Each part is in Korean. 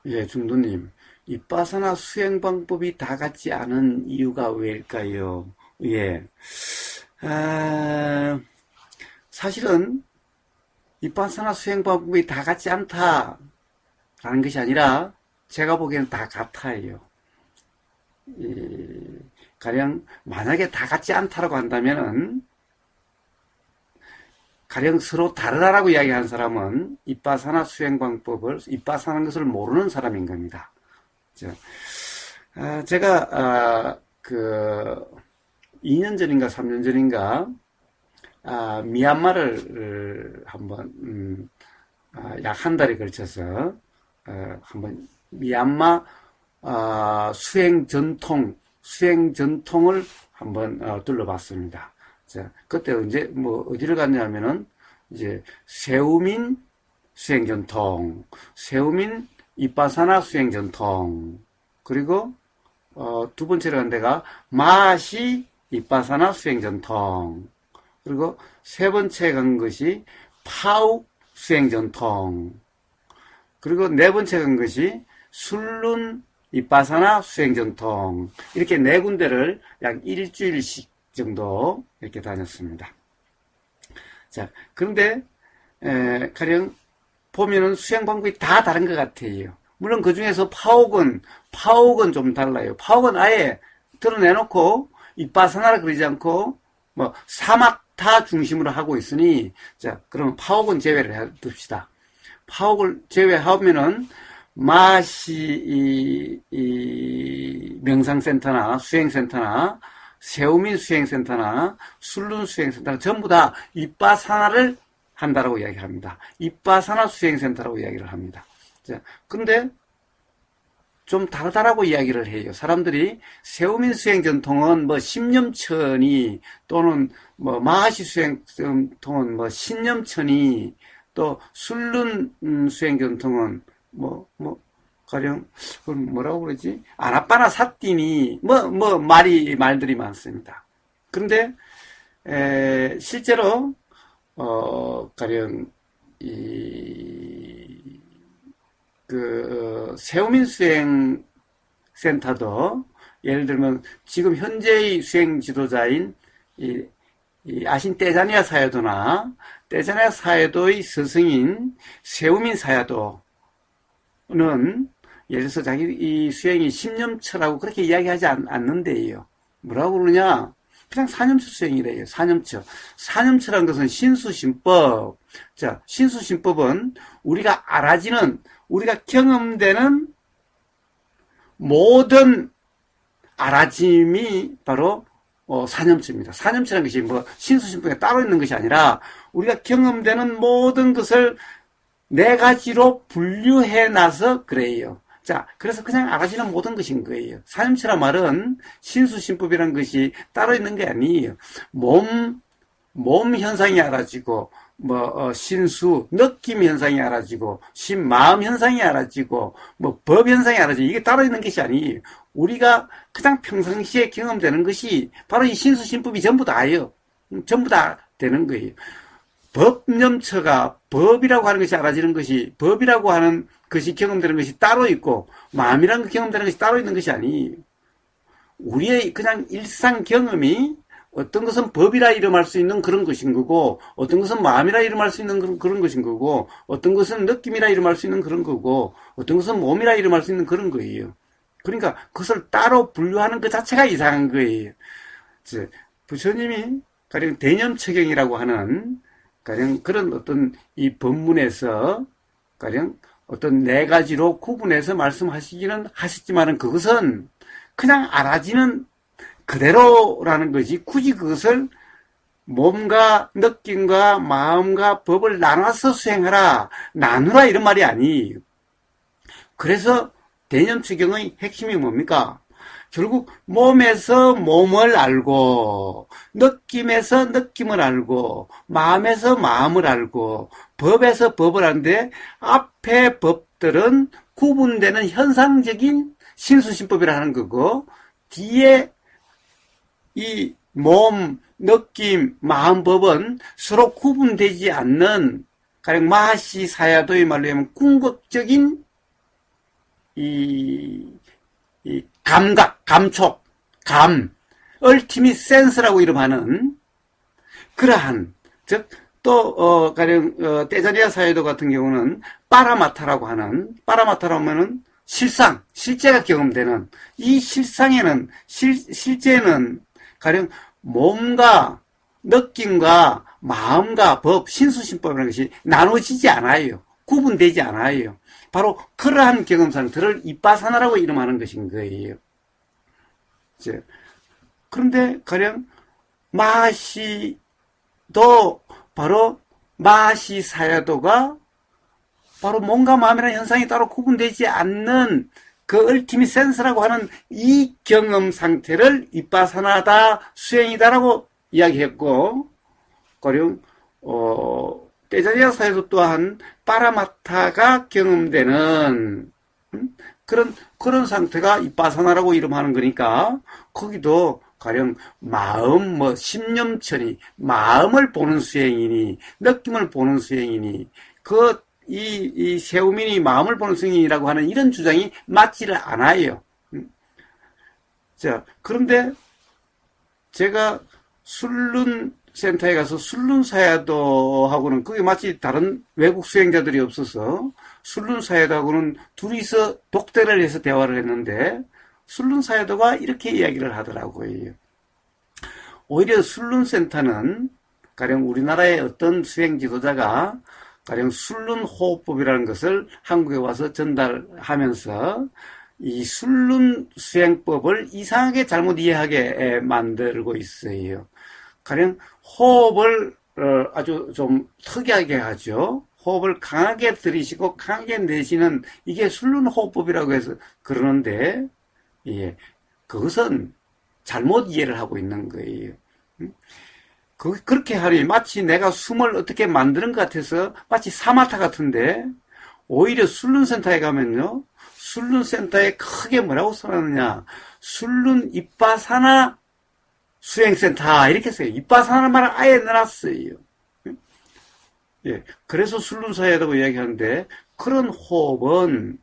예, 중도님. 이빠사나 수행 방법이 다 같지 않은 이유가 왜일까요? 예. 아, 사실은 이빠사나 수행 방법이 다 같지 않다라는 것이 아니라 제가 보기에는 다 같아요. 가령 만약에 다 같지 않다라고 한다면은 가령 서로 다르다라고 이야기하는 사람은 이빠사나 수행 방법을 이빠사는 것을 모르는 사람인 겁니다. 제가 그 2년 전인가 3년 전인가 미얀마를 한번 약 한 달에 걸쳐서 한번 미얀마 수행 전통을 한번 둘러봤습니다. 자, 그때 언제 뭐 어디를 갔냐면은 이제 세우민 수행 전통, 세우민 이빠사나 수행 전통, 그리고 두 번째로 간 데가 마시 이빠사나 수행 전통, 그리고 세 번째 간 것이 파욱 수행 전통, 그리고 네 번째 간 것이 술룬 이빠사나 수행 전통, 이렇게 네 군데를 약 일주일씩 정도 이렇게 다녔습니다. 자, 그런데 가령 보면은 수행 방법이 다 다른 것 같아요. 물론 그 중에서 파옥은 좀 달라요. 파옥은 아예 드러내놓고 이빠사나라 그러지 않고 뭐 사막타 중심으로 하고 있으니, 자, 그러면 파옥은 제외를 해둡시다. 파옥을 제외하면은 마시 이 명상센터나 수행센터나 세우민 수행센터나 술룬 수행센터나 전부 다 이빠사나를 한다라고 이야기합니다. 이빠사나 수행센터라고 이야기를 합니다. 자, 근데 좀 다르다라고 이야기를 해요. 사람들이 세우민 수행 전통은 뭐 십념천이, 또는 뭐 마하시 수행 전통은 뭐 신념천이, 또 술룬 수행 전통은 가령 그걸 뭐라고 그러지? 아나빠나 사띠니 말들이 많습니다. 그런데 실제로 가령 세우민 수행 센터도 예를 들면 지금 현재의 수행 지도자인 아신 떼자니아 사야도나 떼자니아 사야도의 스승인 세우민 사야도는 예를 들어서 자기 이 수행이 십념처라고 그렇게 이야기하지 않는데요. 뭐라고 그러냐? 그냥 사념처 수행이래요. 사념처. 사념처란 것은 신수신법. 자, 신수신법은 우리가 알아지는, 우리가 경험되는 모든 알아짐이 바로 사념처입니다. 사념처라는 것이 뭐 신수신법에 따로 있는 것이 아니라 우리가 경험되는 모든 것을 네 가지로 분류해 놔서 그래요. 자, 그래서 그냥 알아지는 모든 것인 거예요. 사념처란 말은 신수신법이라는 것이 따로 있는 게 아니에요. 몸 현상이 알아지고, 신수, 느낌 현상이 알아지고, 마음 현상이 알아지고, 법 현상이 알아지고, 이게 따로 있는 것이 아니에요. 우리가 그냥 평상시에 경험되는 것이 바로 이 신수신법이 전부 다예요. 전부 다 되는 거예요. 법념처가 법이라고 하는 것이 알아지는 것이, 법이라고 하는 것이 경험되는 것이 따로 있고, 마음이라는 것 경험되는 것이 따로 있는 것이 아니에요. 우리의 그냥 일상 경험이 어떤 것은 법이라 이름할 수 있는 그런 것인 거고, 어떤 것은 마음이라 이름할 수 있는 그런 것인 거고, 어떤 것은 느낌이라 이름할 수 있는 그런 거고, 어떤 것은 몸이라 이름할 수 있는 그런 거예요. 그러니까 그것을 따로 분류하는 것 자체가 이상한 거예요. 부처님이 가령 대념처경이라고 하는 가령 그런 어떤 이 법문에서 가령 어떤 네 가지로 구분해서 말씀하시기는 하셨지만은 그것은 그냥 알아지는 그대로라는 것이, 굳이 그것을 몸과 느낌과 마음과 법을 나눠서 수행하라, 나누라, 이런 말이 아니에요. 그래서 대념처경의 핵심이 뭡니까? 결국 몸에서 몸을 알고, 느낌에서 느낌을 알고, 마음에서 마음을 알고, 법에서 법을 아는데, 앞에 법들은 구분되는 현상적인 신수신법이라 하는 거고, 뒤에 이 몸, 느낌, 마음 법은 서로 구분되지 않는, 가령 마하시 사야도의 말로 하면 궁극적인 이 감각, 감촉, ultimate sense라고 이름하는 그러한, 즉, 또, 가령, 떼자리아 사회도 같은 경우는 빠라마타라고 하는, 빠라마타라고 하면은 실상, 실제가 경험되는, 이 실상에는, 실제는 가령 몸과 느낌과 마음과 법, 신수신법이라는 것이 나눠지지 않아요. 구분되지 않아요. 바로 그러한 경험 상태를 이빠사나라고 이름하는 것인 거예요. 그런데 가령 마시도 바로 마시사야도가 바로 몸과 마음이라는 현상이 따로 구분되지 않는 그 ultimate sense라고 하는 이 경험 상태를 이빠사나다, 수행이다라고 이야기했고, 가령 떼자리아 사회도 또한 빠라마타가 경험되는 그런 상태가 이빠사나라고 이름하는 거니까 거기도 가령 마음, 심념천이 마음을 보는 수행이니 느낌을 보는 수행이니 이 세우민이 마음을 보는 수행이라고 하는 이런 주장이 맞지를 않아요. 자, 그런데 제가 술룬 센터에 가서 술룬사야도하고는 그게 마치 다른 외국 수행자들이 없어서 술룬사야도하고는 둘이서 독대를 해서 대화를 했는데 술룬사야도가 이렇게 이야기를 하더라고요. 오히려 술룬센터는 가령 우리나라의 어떤 수행 지도자가 가령 술룬호흡법이라는 것을 한국에 와서 전달하면서 이 술룬 수행법을 이상하게 잘못 이해하게 만들고 있어요. 가령 호흡을 아주 좀 특이하게 하죠. 호흡을 강하게 들이쉬고 강하게 내쉬는 이게 술룬호흡법이라고 해서 그러는데 그것은 잘못 이해를 하고 있는 거예요. 그렇게 하니 마치 내가 숨을 어떻게 만드는 것 같아서 마치 사마타 같은데 오히려 술룬센터에 가면요. 술룬센터에 크게 뭐라고 써놨느냐. 술룬 이빠사나 수행센터 이렇게 써요. 이빠사나는 말을 아예 넣어놨어요. 그래서 술룬사야라고 이야기하는데 그런 호흡은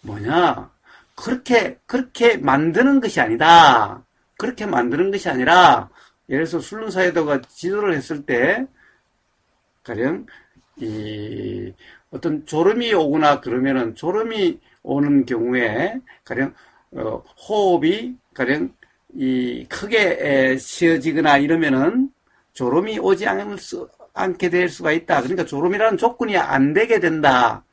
뭐냐. 그렇게 만드는 것이 아니다. 그렇게 만드는 것이 아니라 예를 들어서 술룬사야도가 지도를 했을 때 가령 어떤 졸음이 오거나 그러면은 졸음이 오는 경우에 가령 호흡이 가령 크게 쉬어지거나 이러면은 졸음이 오지 않게 될 수가 있다. 그러니까 졸음이라는 조건이 안 되게 된다.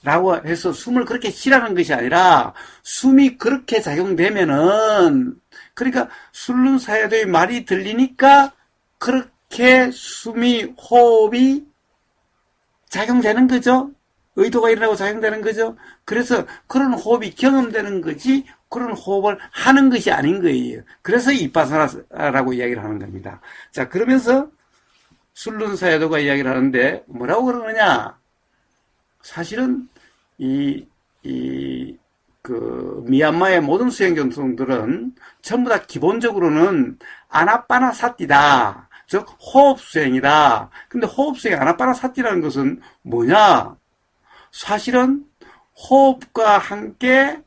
라고 해서 숨을 그렇게 쉬라는 것이 아니라 숨이 그렇게 작용되면은 그러니까 술룬사야도의 말이 들리니까 그렇게 호흡이 작용되는 거죠. 의도가 일어나고 작용되는 거죠. 그래서 그런 호흡이 경험되는 거지 그런 호흡을 하는 것이 아닌 거예요. 그래서 이빠사나라고 이야기를 하는 겁니다. 자, 그러면서 술룬사야도가 이야기를 하는데 뭐라고 그러느냐. 사실은 미얀마의 모든 수행 전통들은 전부 다 기본적으로는 아나빠나사띠다. 즉, 호흡 수행이다. 근데 호흡 수행, 아나빠나사띠라는 것은 뭐냐? 사실은 호흡과 함께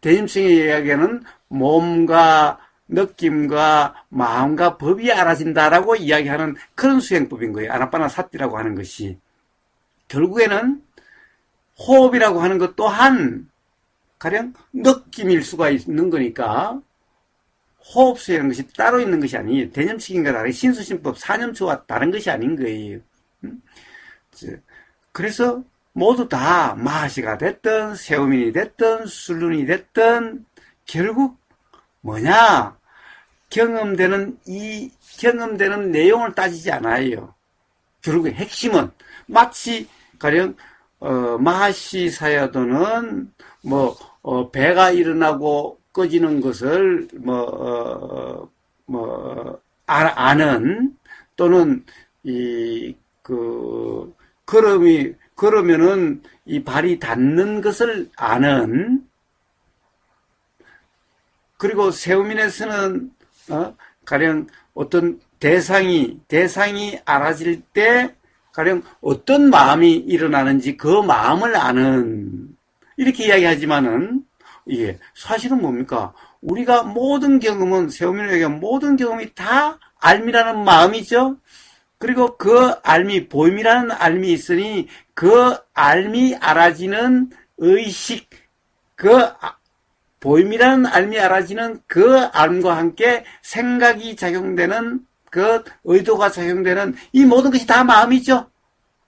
대님층이 이야기하는 몸과 느낌과 마음과 법이 알아진다라고 이야기하는 그런 수행법인 거예요. 아나빠나사띠라고 하는 것이. 결국에는 호흡이라고 하는 것 또한 가령 느낌일 수가 있는 거니까 호흡 수행하는 것이 따로 있는 것이 아니에요. 대념칙인가 다른 신수신법 사념초와 다른 것이 아닌 거예요. 그래서 모두 다 마시가 됐든 세우민이 됐든 술룬이 됐든 결국 뭐냐 경험되는 내용을 따지지 않아요. 결국에 핵심은 마치 가령 마시사야도는 배가 일어나고 꺼지는 것을 아는 또는 그러면은 이 발이 닿는 것을 아는 그리고 세우민에서는 가령 어떤 대상이 알아질 때 가령 어떤 마음이 일어나는지 그 마음을 아는 이렇게 이야기하지만은, 예, 사실은 뭡니까? 우리가 모든 경험은, 세우민을 얘기하면 모든 경험이 다 알미라는 마음이죠? 그리고 그 알미, 보임이라는 알미 있으니, 그 알미 알아지는 의식, 보임이라는 알미 알아지는 그 알과 함께 생각이 작용되는, 그 의도가 작용되는 이 모든 것이 다 마음이죠?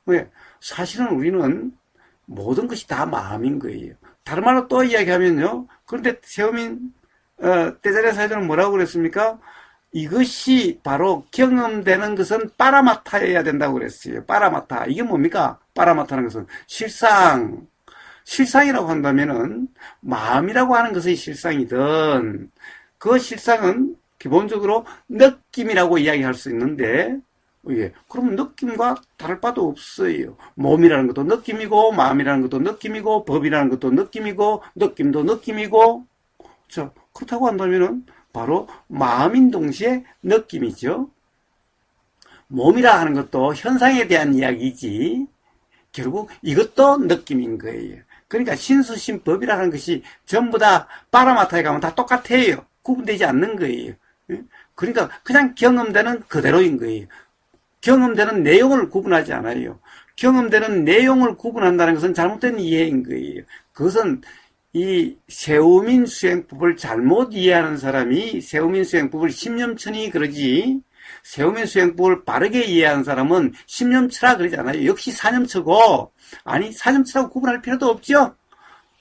왜? 사실은 우리는 모든 것이 다 마음인 거예요. 다른 말로 또 이야기하면요. 그런데 세우민, 떼자리 사회자는 뭐라고 그랬습니까? 이것이 바로 경험되는 것은 빠라마타여야 된다고 그랬어요. 빠라마타. 이게 뭡니까? 빠라마타는 것은 실상이라고 한다면은 마음이라고 하는 것의 실상이든 그 실상은 기본적으로 느낌이라고 이야기할 수 있는데 예, 그러면 느낌과 다를 바도 없어요. 몸이라는 것도 느낌이고 마음이라는 것도 느낌이고 법이라는 것도 느낌이고 느낌도 느낌이고 자, 그렇다고 한다면은 바로 마음인 동시에 느낌이죠. 몸이라 하는 것도 현상에 대한 이야기지 결국 이것도 느낌인 거예요. 그러니까 신수신법이라는 것이 전부 다 빠라마타에 가면 다 똑같아요. 구분되지 않는 거예요. 그러니까 그냥 경험되는 그대로인 거예요. 경험되는 내용을 구분하지 않아요. 경험되는 내용을 구분한다는 것은 잘못된 이해인 거예요. 그것은 이 세우민 수행법을 잘못 이해하는 사람이 세우민 수행법을 신념천이 그러지 세우민 수행법을 바르게 이해하는 사람은 신념처라 그러지 않아요. 역시 사념처고 아니 사념처라고 구분할 필요도 없죠.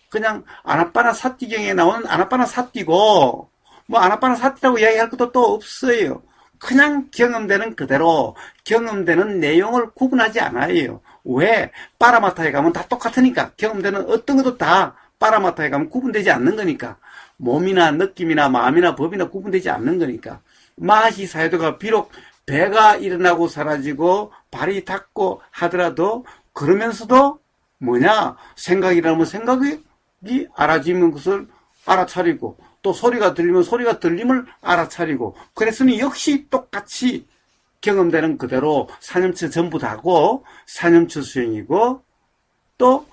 그냥 아나빠나 사띠경에 나오는 아나빠나 사띠고 뭐 아나빠나 사띠라고 이야기할 것도 또 없어요. 그냥 경험되는 그대로 경험되는 내용을 구분하지 않아요. 왜? 빠라마타에 가면 다 똑같으니까 경험되는 어떤 것도 다 빠라마타에 가면 구분되지 않는 거니까 몸이나 느낌이나 마음이나 법이나 구분되지 않는 거니까 마하시 사유도가 비록 배가 일어나고 사라지고 발이 닿고 하더라도 그러면서도 뭐냐 생각이라면 생각이 알아지는 것을 알아차리고 또 소리가 들리면 소리가 들림을 알아차리고 그랬으니 역시 똑같이 경험되는 그대로 사념처 전부 다고 사념처 수행이고 또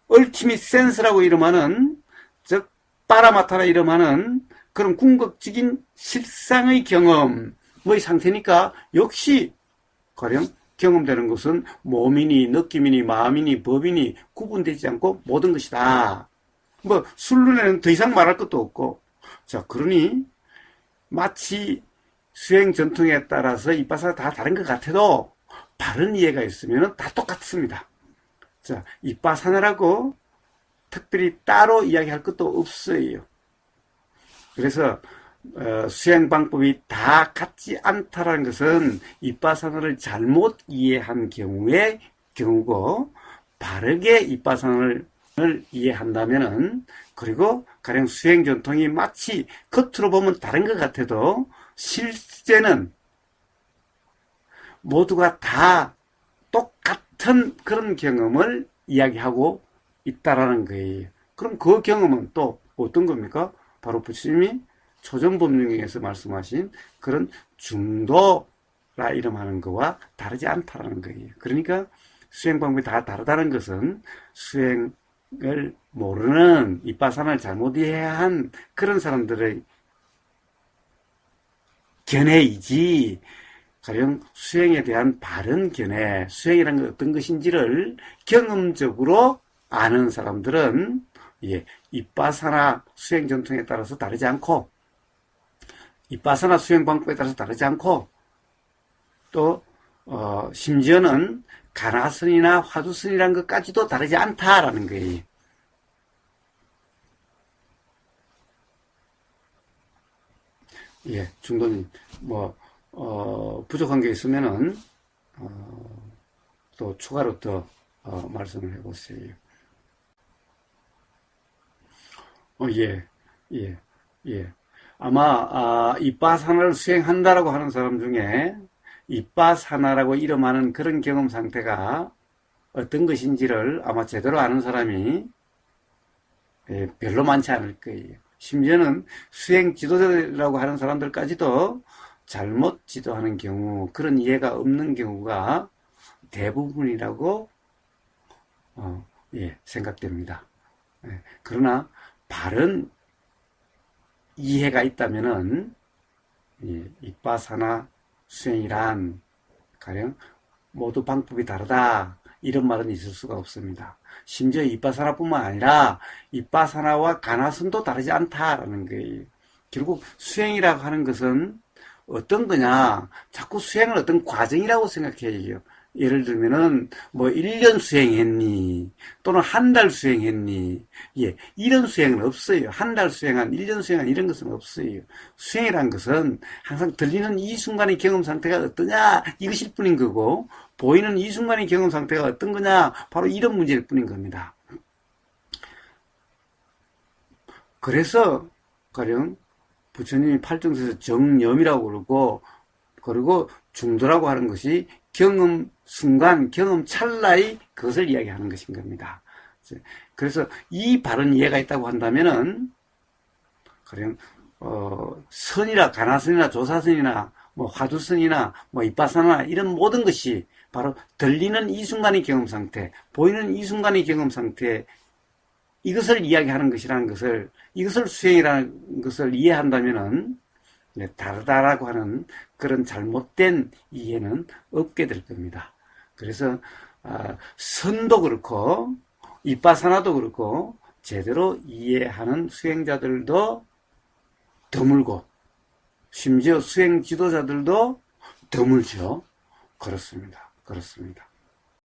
얼티밋 센스라고 이름하는 즉 빠라마타라 이름하는 그런 궁극적인 실상의 경험의 상태니까 역시 가령 경험되는 것은 몸이니 느낌이니 마음이니 법이니 구분되지 않고 모든 것이다. 뭐 술론에는 더 이상 말할 것도 없고 자 그러니 마치 수행 전통에 따라서 이빠사가 다 다른 것 같아도 바른 이해가 있으면 다 똑같습니다. 자, 이빠사나라고 특별히 따로 이야기할 것도 없어요. 그래서 수행 방법이 다 같지 않다라는 것은 이빠사나를 잘못 이해한 경우의 경우고 바르게 이빠사나를 이해한다면은 그리고 가령 수행 전통이 마치 겉으로 보면 다른 것 같아도 실제는 모두가 다 똑같은 그런 경험을 이야기하고 있다라는 거예요. 그럼 그 경험은 또 어떤 겁니까? 바로 부처님이 초전법륜에서 말씀하신 그런 중도라 이름하는 거와 다르지 않다라는 거예요. 그러니까 수행 방법이 다 다르다는 것은 수행을 모르는 이빠사나를 잘못 이해한 그런 사람들의 견해이지 가령 수행에 대한 바른 견해, 수행이라는 게 어떤 것인지를 경험적으로 아는 사람들은 예, 이빠사나 수행 전통에 따라서 다르지 않고 이빠사나 수행 방법에 따라서 다르지 않고 또 심지어는 가나선이나 화두선이라는 것까지도 다르지 않다라는 거예요. 예, 중도님 부족한 게 있으면은 또 추가로 더 말씀을 해보세요. 예. 아마 이빠사나를 수행한다라고 하는 사람 중에 이빠사나라고 이름하는 그런 경험 상태가 어떤 것인지를 아마 제대로 아는 사람이 별로 많지 않을 거예요. 심지어는 수행 지도자라고 하는 사람들까지도 잘못 지도하는 경우, 그런 이해가 없는 경우가 대부분이라고 생각됩니다. 그러나 바른 이해가 있다면은 이빠사나 수행이란 가령 모두 방법이 다르다 이런 말은 있을 수가 없습니다. 심지어 이빠사나뿐만 아니라 이빠사나와 가나선도 다르지 않다라는 거예요. 결국 수행이라고 하는 것은 어떤 거냐, 자꾸 수행을 어떤 과정이라고 생각해요. 예를 들면은 뭐 1년 수행했니 또는 한 달 수행했니, 이런 수행은 없어요. 한 달 수행한, 1년 수행한 이런 것은 없어요. 수행이란 것은 항상 들리는 이 순간의 경험 상태가 어떠냐 이것일 뿐인 거고, 보이는 이 순간의 경험 상태가 어떤 거냐 바로 이런 문제일 뿐인 겁니다. 그래서 가령 부처님이 팔정에서 정념이라고 그러고 중도라고 하는 것이 경험 순간, 경험 찰나의 그것을 이야기하는 것인 겁니다. 그래서 이 바른 이해가 있다고 한다면은, 그냥, 선이나 가나선이나 조사선이나, 뭐 화두선이나, 뭐 이빠사나 이런 모든 것이 바로 들리는 이 순간의 경험 상태, 보이는 이 순간의 경험 상태, 이것을 이야기하는 것이라는 것을, 이것을 수행이라는 것을 이해한다면은, 다르다라고 하는 그런 잘못된 이해는 없게 될 겁니다. 그래서 선도 그렇고 이빠사나도 그렇고 제대로 이해하는 수행자들도 드물고 심지어 수행 지도자들도 드물죠. 그렇습니다.